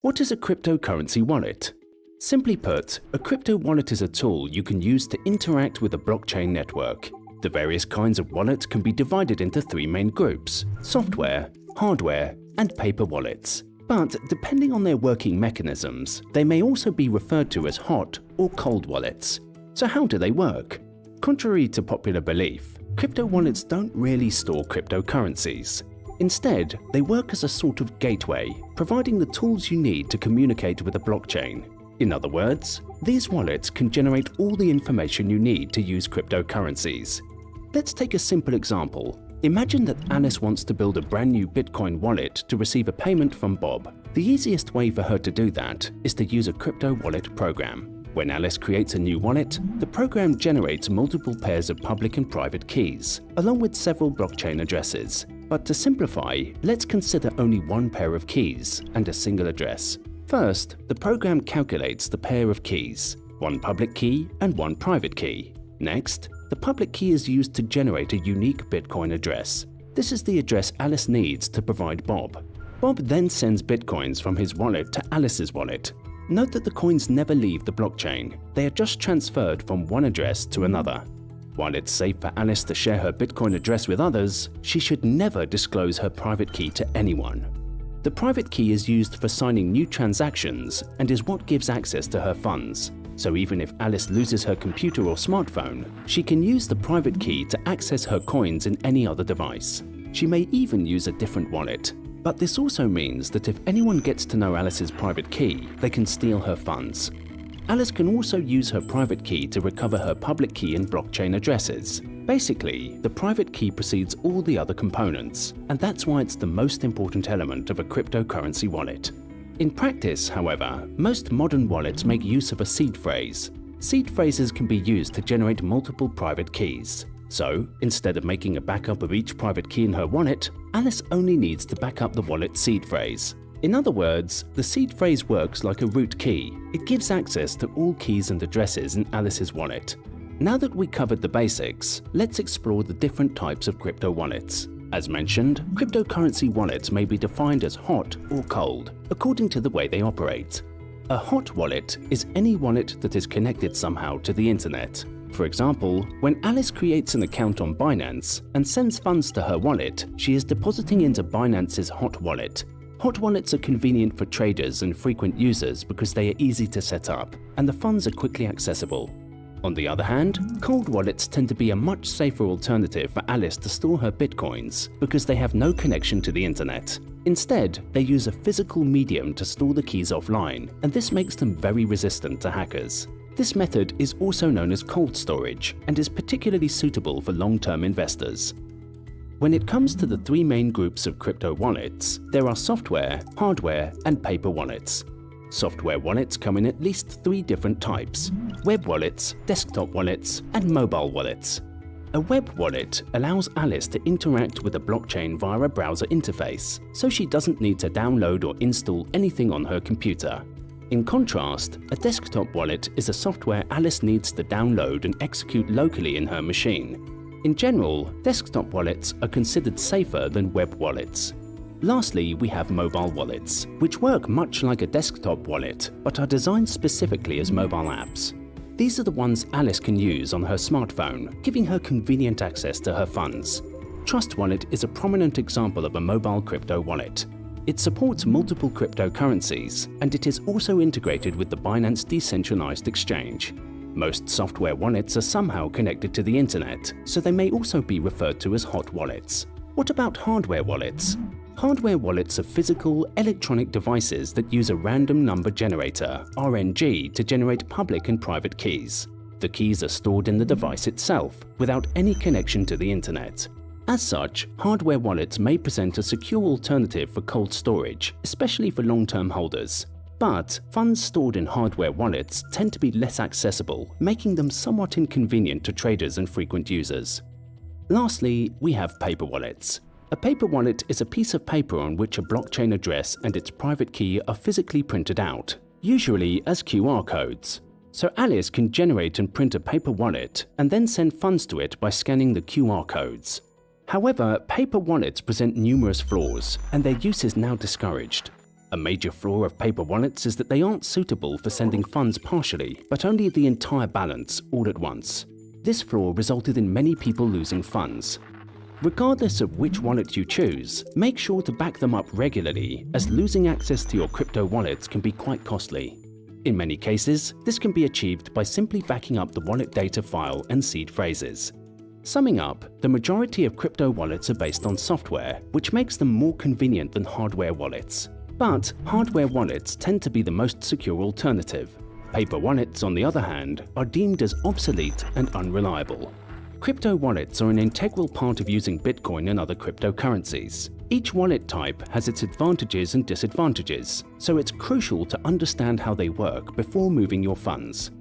What is a cryptocurrency wallet? Simply put, a crypto wallet is a tool you can use to interact with a blockchain network. The various kinds of wallets can be divided into three main groups: software, hardware, and paper wallets. But depending on their working mechanisms, they may also be referred to as hot or cold wallets. So how do they work? Contrary to popular belief, crypto wallets don't really store cryptocurrencies. Instead, they work as a sort of gateway, providing the tools you need to communicate with a blockchain. In other words, these wallets can generate all the information you need to use cryptocurrencies. Let's take a simple example. Imagine that Alice wants to build a brand new Bitcoin wallet to receive a payment from Bob. The easiest way for her to do that is to use a crypto wallet program. When Alice creates a new wallet, the program generates multiple pairs of public and private keys, along with several blockchain addresses. But to simplify, let's consider only one pair of keys and a single address. First, the program calculates the pair of keys, one public key and one private key. Next, the public key is used to generate a unique Bitcoin address. This is the address Alice needs to provide Bob. Bob then sends Bitcoins from his wallet to Alice's wallet. Note that the coins never leave the blockchain. They are just transferred from one address to another. While it's safe for Alice to share her Bitcoin address with others, she should never disclose her private key to anyone. The private key is used for signing new transactions and is what gives access to her funds. So even if Alice loses her computer or smartphone, she can use the private key to access her coins in any other device. She may even use a different wallet. But this also means that if anyone gets to know Alice's private key, they can steal her funds. Alice can also use her private key to recover her public key and blockchain addresses. Basically, the private key precedes all the other components, and that's why it's the most important element of a cryptocurrency wallet. In practice, however, most modern wallets make use of a seed phrase. Seed phrases can be used to generate multiple private keys. So, instead of making a backup of each private key in her wallet, Alice only needs to back up the wallet's seed phrase. In other words, the seed phrase works like a root key. It gives access to all keys and addresses in Alice's wallet. Now that we covered the basics, let's explore the different types of crypto wallets. As mentioned, cryptocurrency wallets may be defined as hot or cold, according to the way they operate. A hot wallet is any wallet that is connected somehow to the internet. For example, when Alice creates an account on Binance and sends funds to her wallet, she is depositing into Binance's hot wallet. Hot wallets are convenient for traders and frequent users because they are easy to set up and the funds are quickly accessible. On the other hand, cold wallets tend to be a much safer alternative for Alice to store her bitcoins because they have no connection to the internet. Instead, they use a physical medium to store the keys offline, and this makes them very resistant to hackers. This method is also known as cold storage and is particularly suitable for long-term investors. When it comes to the three main groups of crypto wallets, there are software, hardware, and paper wallets. Software wallets come in at least three different types: web wallets, desktop wallets, and mobile wallets. A web wallet allows Alice to interact with a blockchain via a browser interface, so she doesn't need to download or install anything on her computer. In contrast, a desktop wallet is a software Alice needs to download and execute locally in her machine. In general, desktop wallets are considered safer than web wallets. Lastly, we have mobile wallets, which work much like a desktop wallet, but are designed specifically as mobile apps. These are the ones Alice can use on her smartphone, giving her convenient access to her funds. Trust Wallet is a prominent example of a mobile crypto wallet. It supports multiple cryptocurrencies, and it is also integrated with the Binance decentralized exchange. Most software wallets are somehow connected to the internet, so they may also be referred to as hot wallets. What about hardware wallets? Hardware wallets are physical, electronic devices that use a random number generator, RNG, to generate public and private keys. The keys are stored in the device itself, without any connection to the internet. As such, hardware wallets may present a secure alternative for cold storage, especially for long-term holders. But funds stored in hardware wallets tend to be less accessible, making them somewhat inconvenient to traders and frequent users. Lastly, we have paper wallets. A paper wallet is a piece of paper on which a blockchain address and its private key are physically printed out, usually as QR codes. So Alice can generate and print a paper wallet and then send funds to it by scanning the QR codes. However, paper wallets present numerous flaws, and their use is now discouraged. A major flaw of paper wallets is that they aren't suitable for sending funds partially, but only the entire balance all at once. This flaw resulted in many people losing funds. Regardless of which wallet you choose, make sure to back them up regularly, as losing access to your crypto wallet can be quite costly. In many cases, this can be achieved by simply backing up the wallet data file and seed phrases. Summing up, the majority of crypto wallets are based on software, which makes them more convenient than hardware wallets. But hardware wallets tend to be the most secure alternative. Paper wallets, on the other hand, are deemed as obsolete and unreliable. Crypto wallets are an integral part of using Bitcoin and other cryptocurrencies. Each wallet type has its advantages and disadvantages, so it's crucial to understand how they work before moving your funds.